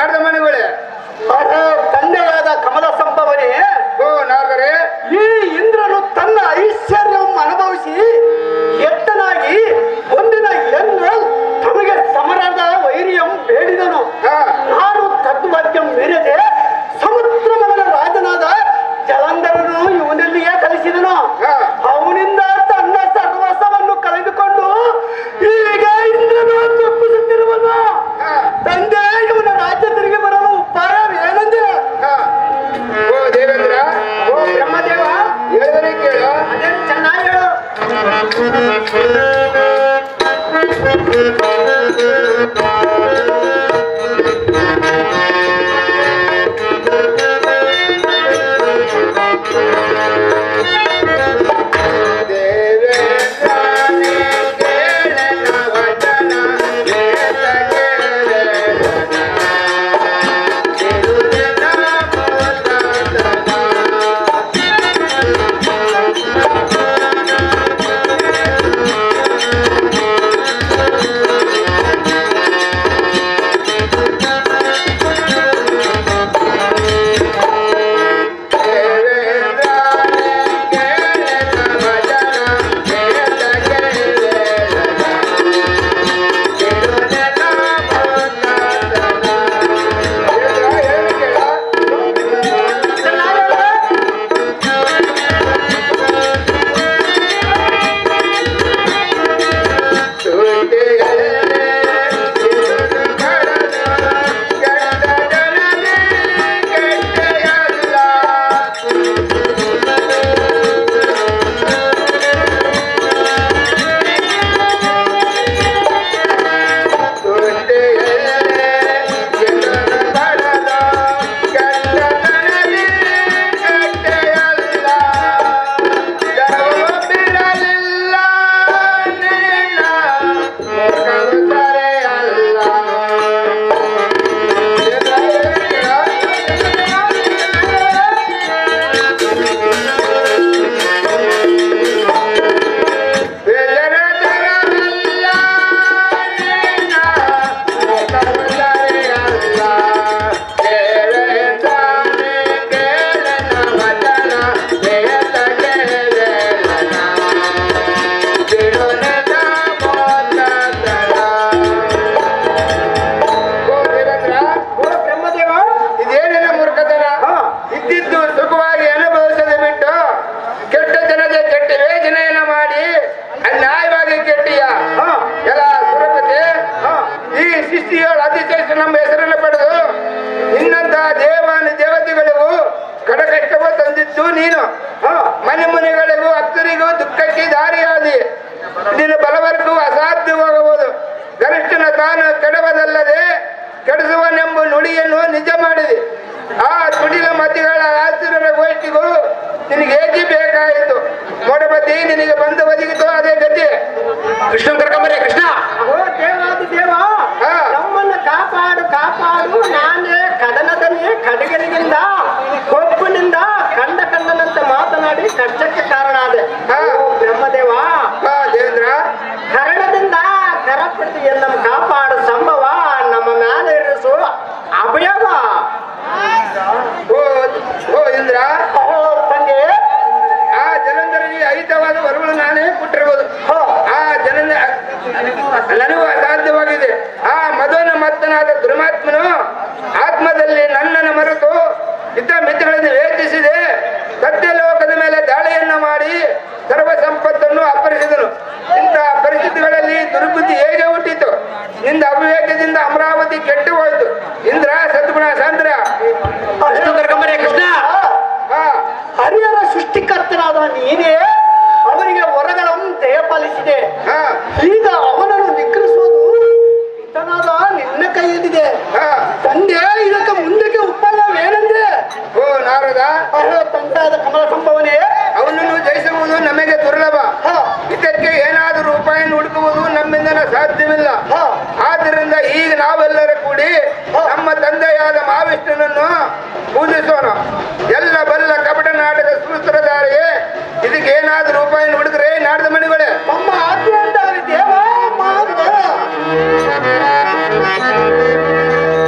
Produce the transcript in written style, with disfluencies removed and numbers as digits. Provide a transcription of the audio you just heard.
ನಾರದ ಮನೆಗಳೇ ತಂದೆಯಾದ ಕಮಲ ಸಂಭವನೇ. ಓ ನಾರದರೆ, ಈ ಇಂದ್ರನು ತನ್ನ ಐಶ್ವರ್ಯವನ್ನು ಅನುಭವಿಸಿ ಎತ್ತನಾಗಿ ಒಂದಿನ ಎನ್ನು ತಮಗೆ ಸಮರದ ವೈರ್ಯಂ ಬೇಡಿದನು. ನಾನು ತತ್ವಜ್ಞಂ ಮೀರದೆ ಸಮುದ್ರ ಮಗನ ರಾಜನಾದ ಜಲಂಧರನು ಇವನಲ್ಲಿಯೇ ಕಲಿಸಿದನು. ಅವನಿಂದ ತನ್ನ ಸರ್ವಸ್ವವನ್ನು ಕಳೆದುಕೊಂಡು ಈಗ ಇಂದ್ರನು ತಪ್ಪಿಸುತ್ತಿರುವನು. ತಂದೆ ಇವನ ರಾಜ್ಯ ತಿರುಗಿ ಬರಲು ಉಪಾಯವೇನೆಂದೆ? ಓ ದೇವೇಂದ್ರ, ಓ ಬ್ರಹ್ಮದೇವ, ಹೇಳಿದರೆ ಕೇಳು. ಅದೇನು ಚೆನ್ನಾಗಿ ಹೇಳು. ನಮ್ಮ ಹೆಸರನ್ನು ಪಡೆದು ನಿನ್ನಂತಹ ದೇವಾನು ದೇವತೆಗಳಿಗೂ ಕಡಕಷ್ಟವೂ ತಂದಿದ್ದು ನೀನು. ಮನೆ ಮುನಿಗಳಿಗೂ ಭಕ್ತರಿಗೂ ದುಃಖಕ್ಕೆ ದಾರಿಯಾದಿ ನಿನ್ನ ಬಲವರ್ಗೂ ಅಸಾಧ್ಯವಾಗಬಹುದು. ಗರಿಷ್ಠನ ತಾನು ಕೆಡವದಲ್ಲದೆ ಕೆಡಿಸುವನೆಂಬ ನುಡಿಯನ್ನು ನಿಜ ಮಾಡಿದೆ. ಆ ತುಡಿಲ ಮತಿಗಳ ಆಶ್ಚರ್ಯರ ಗೋಷ್ಠಿಗೂ ನಿನಗೆ ಏಕೆ ಬೇಕಾಯಿತು? ಮೊಡಮತಿ ನಿನಗೆ ಬಂದು ಒದಗಿತು, ಅದೇ ಗತಿ. ಕೃಷ್ಣ ಕರ್ಕೊಂಬರೇ. ಕೃಷ್ಣ, ಓ ದೇವಾದಿ ದೇವ, ನಮ್ಮನ್ನು ಕಾಪಾಡು ಕಾಪಾಡು. ನಾನೇ ಕದನದಲ್ಲಿ ಕಡಗಲಿಗಿಂದ ಕೊಬ್ಬನಿಂದ ಕಂಡನಂತೆ ಮಾತನಾಡಿ ಕಷ್ಟಕ್ಕೆ ಕಾರಣ ಆದೆ. ಬ್ರಹ್ಮದೇವ, ದೇವೇಂದ್ರ, ಕರಣದಿಂದ ಕರಪಟ್ಟಿ ನಮ್ಮ ಕಾಪಾಡು ಸಂಭವ ನಮ್ಮ ಮೇಲೆ ಇರಿಸು ಅಭಯವ. ಓ ಇಂದ್ರ, ತಂದೆ, ಆ ಜಲಂಧರಿಗೆ ಅಹಿತವಾದ ವರಗಳು ನಾನೇ ಕೊಟ್ಟಿರ್ಬೋದು. ಆ ಜಲಂಧರ ನನಗೂ ಅಸಾಧ್ಯವಾಗಿದೆ. ಆ ಮಧುನ ಮತ್ತನಾದ ದುರ್ಮಾತ್ಮನು ಆತ್ಮದಲ್ಲಿ ನನ್ನನ್ನು ಮರೆತು ಇದ್ದ ಮಿತ್ರಗಳನ್ನು ವೇಚಿಸಿದೆ. ಸತ್ಯಲೋಕದ ಮೇಲೆ ದಾಳಿಯನ್ನು ಮಾಡಿ ಸರ್ವ ಸಂಪತ್ತನ್ನು ಅಪಹರಿಸಿದನು. ಇಂತಹ ಪರಿಸ್ಥಿತಿಗಳಲ್ಲಿ ದುರ್ಬುದ್ಧಿ ಹೇಗೆ ಹುಟ್ಟಿತು? ನಿಂದ ಅವಿವೇಕದಿಂದ ಅಮರಾವತಿ ಕೆಟ್ಟು ಹೋಯಿತು. ಇಂದ್ರ ಸದ್ಗುಣ ಸಾಂದ್ರ. ಕೃಷ್ಣ, ಹರಿಹರ ಸೃಷ್ಟಿಕರ್ತನಾದ ನೀನೇ ಅವರಿಗೆ ವರಗಳನ್ನು ದಯಪಾಲಿಸಿದೆ. ಈಗ ಅವನನ್ನು ನಿಗ್ರಹಿಸುವುದು ಇತನಾದ ನಿನ್ನ ಕೈಯಲ್ಲಿದೆ. ತಂದೆ, ಇದಕ್ಕೆ ಮುಂದಕ್ಕೆ ಉಪಾಯವೇನೆಂದ್ರೆ? ಓ ನಾರದ, ತಂದೆಯಾದ ಕಮಲ ಸಂಭವನೇ, ಅವನನ್ನು ಜಯಿಸುವುದು ನಮಗೆ ದುರ್ಲಭ. ಇದಕ್ಕೆ ಏನಾದರೂ ಉಪಾಯವನ್ನು ಹುಡುಕುವುದು ನಮ್ಮಿಂದ ಸಾಧ್ಯವಿಲ್ಲ. ಆದ್ದರಿಂದ ಈಗ ನಾವೆಲ್ಲರೂ ಕೂಡಿ ನಮ್ಮ ತಂದೆಯಾದ ಮಹಾವಿಷ್ಣುನನ್ನು ಪೂಜಿಸೋಣ.